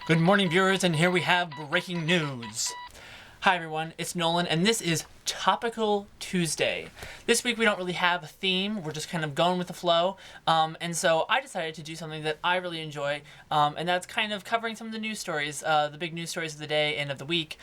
Good morning, viewers, and here we have breaking news. Hi everyone, it's Nolan, and this is Topical Tuesday. This week we don't really have a theme, we're just kind of going with the flow, and so I decided to do something that I really enjoy, and that's kind of covering some of the news stories, the big news stories of the day and of the week.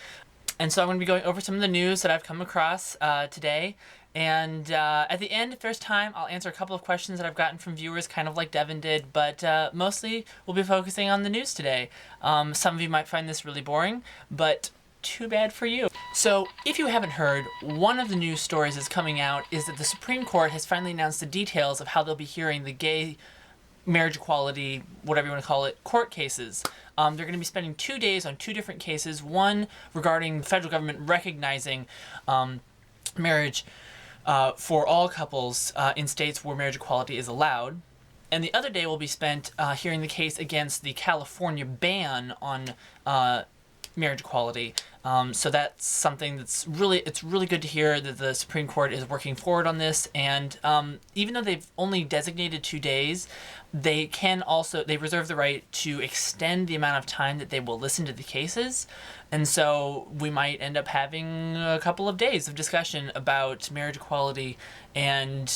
And so I'm going to be going over some of the news that I've come across today. And at the end, if there's time, I'll answer a couple of questions that I've gotten from viewers, kind of like Devin did. But mostly, we'll be focusing on the news today. Some of you might find this really boring, but too bad for you. So, if you haven't heard, one of the news stories that's coming out is that the Supreme Court has finally announced the details of how they'll be hearing the gay marriage equality, whatever you want to call it, court cases. They're going to be spending 2 days on two different cases, one regarding the federal government recognizing marriage for all couples in states where marriage equality is allowed. And the other day will be spent hearing the case against the California ban on marriage equality. So that's something it's really good to hear that the Supreme Court is working forward on this. And even though they've only designated 2 days, they reserve the right to extend the amount of time that they will listen to the cases. And so we might end up having a couple of days of discussion about marriage equality, and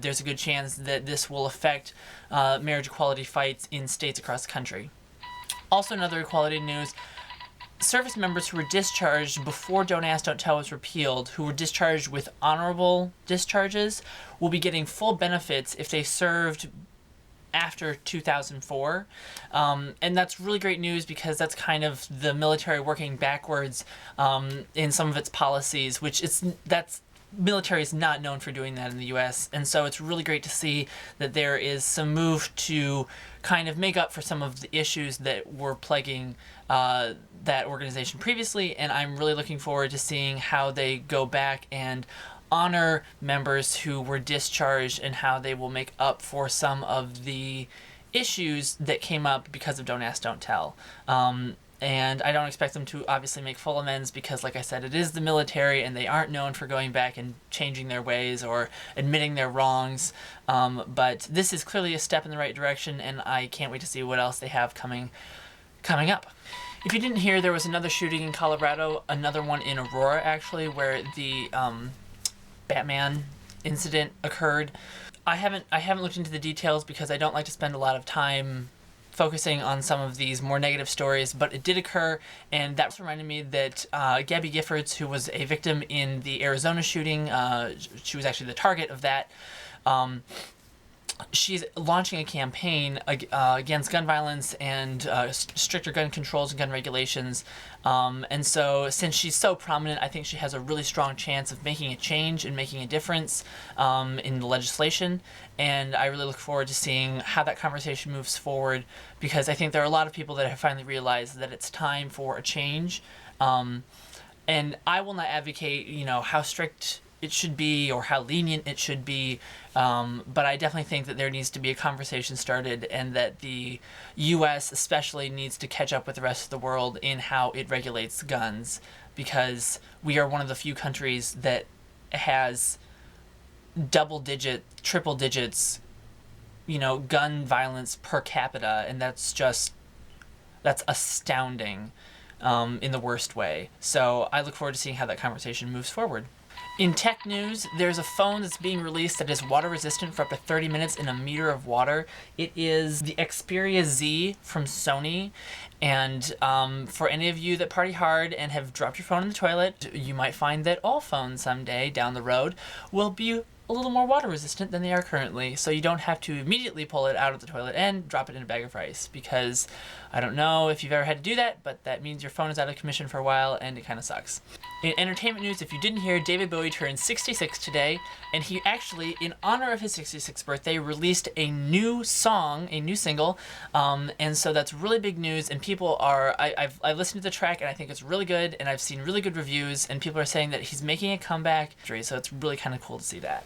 there's a good chance that this will affect marriage equality fights in states across the country. Also, another equality news: service members who were discharged before Don't Ask, Don't Tell was repealed, who were discharged with honorable discharges, will be getting full benefits if they served after 2004. And that's really great news because that's kind of the military working backwards in some of its policies, military is not known for doing that in the U.S., and so it's really great to see that there is some move to kind of make up for some of the issues that were plaguing that organization previously, and I'm really looking forward to seeing how they go back and honor members who were discharged and how they will make up for some of the issues that came up because of Don't Ask, Don't Tell. And I don't expect them to obviously make full amends because, like I said, it is the military and they aren't known for going back and changing their ways or admitting their wrongs. But this is clearly a step in the right direction, and I can't wait to see what else they have coming up. If you didn't hear, there was another shooting in Colorado, another one in Aurora, actually, where the Batman incident occurred. I haven't looked into the details because I don't like to spend a lot of time focusing on some of these more negative stories, but it did occur, and that reminded me that Gabby Giffords, who was a victim in the Arizona shooting, she was actually the target of that. She's launching a campaign against gun violence and stricter gun controls and gun regulations. And so since she's so prominent, I think she has a really strong chance of making a change and making a difference in the legislation. And I really look forward to seeing how that conversation moves forward, because I think there are a lot of people that have finally realized that it's time for a change. And I will not advocate, how strict it should be or how lenient it should be, but I definitely think that there needs to be a conversation started, and that the U.S. especially needs to catch up with the rest of the world in how it regulates guns, because we are one of the few countries that has triple digits, gun violence per capita, and that's astounding in the worst way. So I look forward to seeing how that conversation moves forward. In tech news, there's a phone that's being released that is water resistant for up to 30 minutes in a meter of water. It is the Xperia Z from Sony, and for any of you that party hard and have dropped your phone in the toilet, you might find that all phones someday down the road will be a little more water resistant than they are currently, so you don't have to immediately pull it out of the toilet and drop it in a bag of rice, because I don't know if you've ever had to do that, but that means your phone is out of commission for a while, and it kind of sucks. In entertainment news, if you didn't hear, David Bowie turned 66 today, and he actually, in honor of his 66th birthday, released a new single, and so that's really big news, and people I've listened to the track, and I think it's really good, and I've seen really good reviews, and people are saying that he's making a comeback, so it's really kind of cool to see that.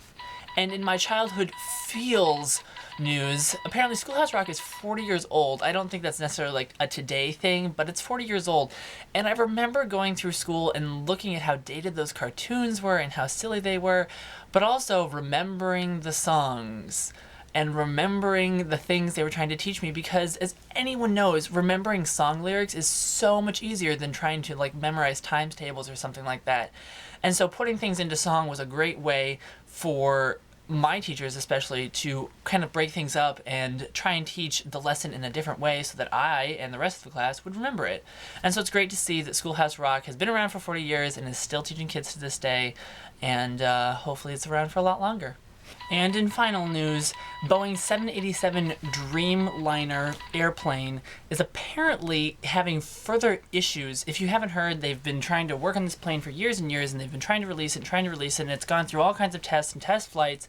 And in my childhood feels news, apparently Schoolhouse Rock is 40 years old. I don't think that's necessarily like a today thing, but it's 40 years old. And I remember going through school and looking at how dated those cartoons were and how silly they were, but also remembering the songs and remembering the things they were trying to teach me, because as anyone knows, remembering song lyrics is so much easier than trying to like memorize times tables or something like that. And so putting things into song was a great way for my teachers especially to kind of break things up and try and teach the lesson in a different way so that I and the rest of the class would remember it. And so it's great to see that Schoolhouse Rock has been around for 40 years and is still teaching kids to this day, and hopefully it's around for a lot longer. And in final news, Boeing 787 Dreamliner airplane is apparently having further issues. If you haven't heard, they've been trying to work on this plane for years and years, and they've been trying to release it, and it's gone through all kinds of tests and test flights.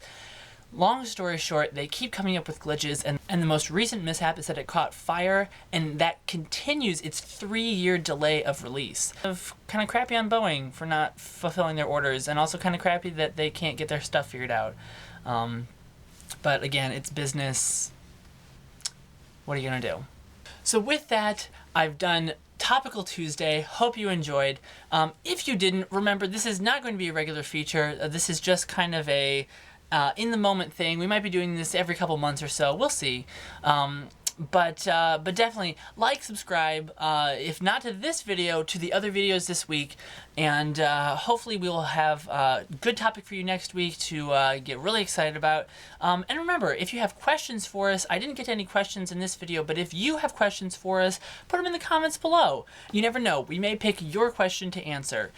Long story short, they keep coming up with glitches, and the most recent mishap is that it caught fire, and that continues its 3-year delay of release. Kind of crappy on Boeing for not fulfilling their orders, and also kind of crappy that they can't get their stuff figured out. But again, it's business. What are you gonna do? So with that, I've done Topical Tuesday. Hope you enjoyed. If you didn't, remember this is not going to be a regular feature. This is just kind of a in-the-moment thing. We might be doing this every couple months or so. We'll see. But definitely like, subscribe, if not to this video, to the other videos this week, and hopefully we will have a good topic for you next week to get really excited about. And remember, if you have questions for us, I didn't get to any questions in this video, but if you have questions for us, put them in the comments below. You never know, we may pick your question to answer.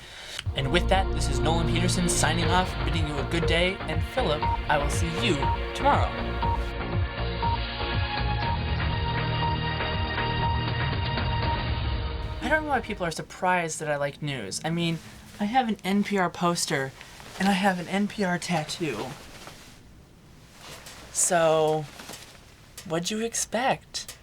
And with that, this is Nolan Peterson signing off, bidding you a good day, and Philip, I will see you tomorrow. I don't know why people are surprised that I like news. I mean, I have an NPR poster, and I have an NPR tattoo. So, what'd you expect?